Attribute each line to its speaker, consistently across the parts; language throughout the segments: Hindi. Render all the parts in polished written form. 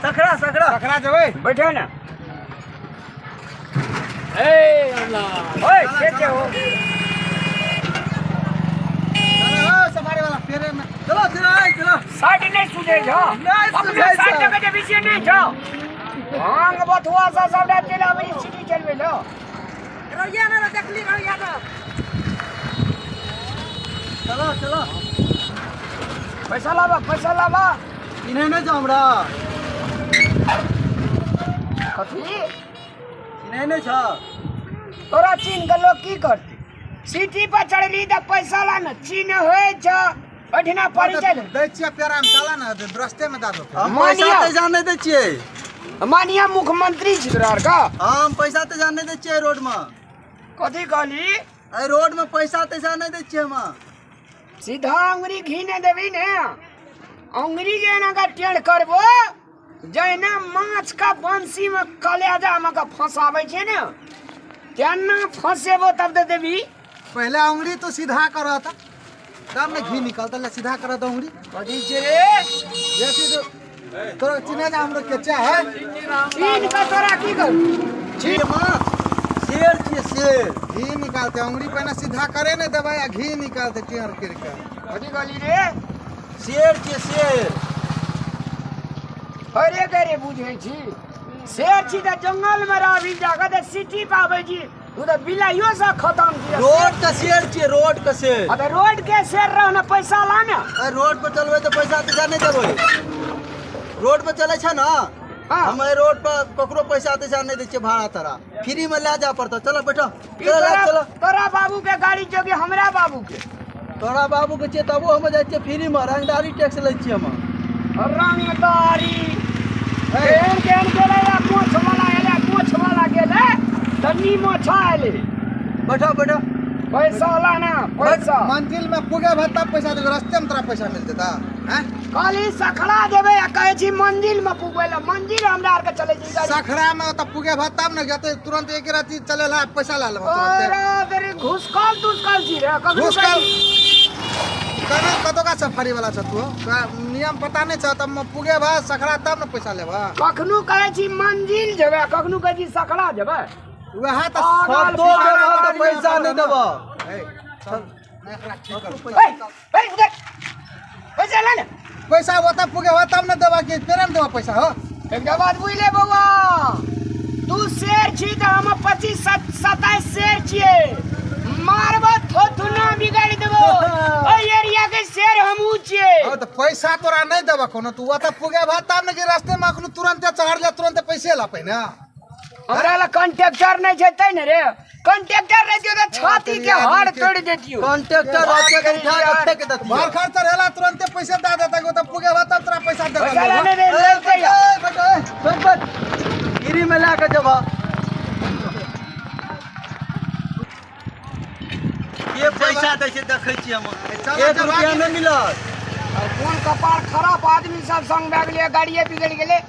Speaker 1: सखड़ा सखड़ा
Speaker 2: सखड़ा जबे
Speaker 1: बैठे ना। ए अल्लाह ओए कैसे हो?
Speaker 2: सफारी वाला फेरे में चलो चलो
Speaker 1: साइड नहीं सुझे जा अपने साइड जगह के पीछे नहीं जा भांग बथुआ सा सब डाल के ला मेरी सीटी चलवे लो
Speaker 3: रहिया ना देखली रहिया ना
Speaker 2: चलो
Speaker 1: पैसा लावा
Speaker 2: इन्हें नहीं जाओ हमरा
Speaker 1: कथी
Speaker 2: इन्हें नहीं छा
Speaker 1: तोरा चीन के लोग की करते सीटी पर चढ़ली त पैसा ला न चीन होए छ बैठना पड़ी चल
Speaker 2: दै छियै प्यारा में चला ना रास्ते में दा दो
Speaker 1: हम पैसा
Speaker 2: ते जान नहीं दै छियै
Speaker 1: मानिया मुख्यमंत्री छी तोरा का
Speaker 2: हम पैसा ते जान नहीं दै छियै रोड में
Speaker 1: कथी कहली
Speaker 2: ए रोड में पैसा ते जान नहीं दै छियै हम
Speaker 1: सीधा अंगुरी घीने देबी ने अंगुरी जे ना का टेढ़ करबो जैना माछ का बंसी में कलेजा में का फंसावे छे ने तेना फंसेबो तब दे देबी।
Speaker 2: पहले उंगली तो सीधा करा था तब में घी निकलता ले सीधा करा था उंगली
Speaker 1: कथी छे रे
Speaker 2: जैसे तो तोरा चिन्ह जा हमरो केचा है
Speaker 1: चीन का तोरा की कर
Speaker 2: चीन मां शेर छियै शेर घी निकालते उंगली पे ना सीधा करे ने देबा या घी निकालते टेढ़ करके
Speaker 1: कथी कहली रे
Speaker 2: शेर छियै शेर
Speaker 1: अरे करे बुझे छी शेर छी त जंगल में रहबी जाके त सिटी पावे छी तू त बिलाइयो से खत्म छी
Speaker 2: रोड का शेर छियै रोड का शेर
Speaker 1: अबे रोड के शेर रहना पैसा लाना
Speaker 2: रोड पर चलबे तो पैसा ते जाने देबै रोड पर चले छ ना हम रोड पर ककरो पैसा ते जाने दै छियै भाड़ा तरा फ्री में ले जा पड़ता चलो बैठो चलो
Speaker 1: तोरा बाबू के गाड़ी जो कि हमरा बाबू के
Speaker 2: तोरा बाबू के छियै तबो हम जाइ छियै फ्री में रंगदारी टैक्स लै छियै हम
Speaker 1: रंगदारी केन गेले या मोछ वाला गेले तन्नी मोछा आले
Speaker 2: बैठो
Speaker 1: पैसा लाना पैसा
Speaker 2: मंजिल में पुगे भत्ता पैसा दे रास्ते में तोरा पैसा मिल देता हैं
Speaker 1: खाली सखड़ा देबे या कहे छी मंजिल में पुगेला मंजिल हमरा आर के चले छी गाड़ी
Speaker 2: सखड़ा में त पुगे भत्ता में न गते तुरंत एक राती चलेला पैसा ला लेबो तुरंत
Speaker 1: अरे तेरी घुसकल छी रे
Speaker 2: घुसकल कने कतो का सफारी वाला छ तू नियम पता नहीं छ तब पुगे भा सखड़ा तब न पैसा लेबा
Speaker 1: कखनु कहे छी मंजिल जेबे कखनु कहे छी सखड़ा जेबे
Speaker 2: वह त सब तो त पैसा नहीं देबो चल एकरा ठीक कर
Speaker 1: उधर पैसा ले
Speaker 2: पैसा होता पुगे हो तब न देबा कि तेरे में देबा पैसा हो
Speaker 1: एक बात बुझले बउआ तू शेर छी त हम 25 27 शेर छिए मारबो थोथुना बिगाड़ देबो ओ एरिया के शेर हमहू छिए
Speaker 2: ओ त पैसा तोरा नहीं देबा कोनो तू त पुगे भा तब न कि रास्ते में अखनु तुरंत चढ़ ले तुरंत पैसे ला पहिना
Speaker 1: हमरा ला कंट्रैक्टर नहीं छै तै न रे कंट्रैक्टर रहतियो त छाती के हाड़ तोड़ देतियो
Speaker 2: कंट्रैक्टर रहते के उठा के फेंक देती मार खर्च रहेला तुरंत पैसा दे देता को त पुगे भा तब तोरा पैसा दे
Speaker 1: पैसा ले ले
Speaker 2: बट गिरी में ला के जबा ये पैसा दै छै देखै छी हम 1 रुपया नहीं मिलत
Speaker 1: और कौन कपार खराब आदमी सब संग भाग लिए गाड़िए बिगड़ गेले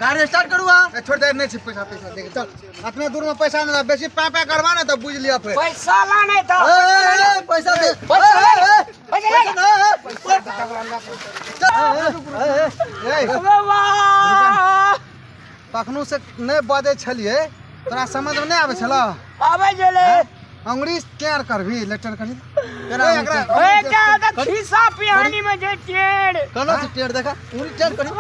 Speaker 2: गाड़ी स्टार्ट करूआ छोड़ दे नहीं छै पैसा दे के चल अपने दूर में पैसा ना बेसी पापा करवा ना त बुझ लिया फिर
Speaker 1: पैसा ला नहीं था
Speaker 2: पैसा दे कखनो से नहीं बजे छलिए तोरा समझ में नहीं आवे छला
Speaker 1: आवे गेले
Speaker 2: अंगुरी टेढ़ करबी लेटर करी
Speaker 1: ए क्या त खिसा पिहानी में जे टेढ़
Speaker 2: कनो से टेढ़ देखा अंगुरी टेढ़ करी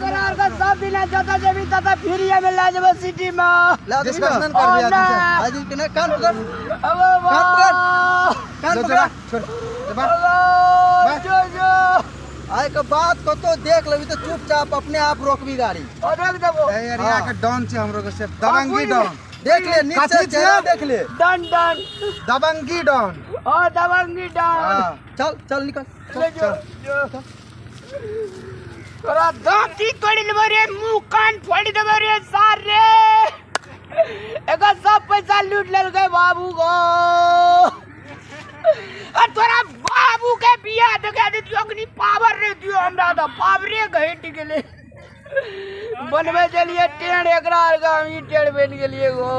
Speaker 1: करार का सब बिना जता जेबी तता फिरिया में ला जब सिटी में
Speaker 2: डिस्कशन कर दिया आज के ने कान पकड़ कान पकड़ छोड़
Speaker 1: जो
Speaker 2: आए के बात को तो देख लेबी तो चुपचाप अपने आप रोकबी गाड़ी
Speaker 1: देख देबो
Speaker 2: ए एरिया के डॉन छे हमरो के से दबंगी डॉन देख ले नीचे चेहरा देख ले
Speaker 1: डन
Speaker 2: दबंगी डॉन
Speaker 1: ओ दबंगी डन
Speaker 2: हां चल निकल
Speaker 1: चल तोरा दांती तोड़ लेबो रे मुंह कान फोड़ देबो रे सार रे एगो सब पैसा लूट लेल गए बाबू गो आ तोरा बाबू के बियाह दगा दे दियो अग्नि पावर रे दियो हमरा त पावरे घट गेले बनवे चलिए टेढ़ एकरा हम टेढ़ बन गेलिए गो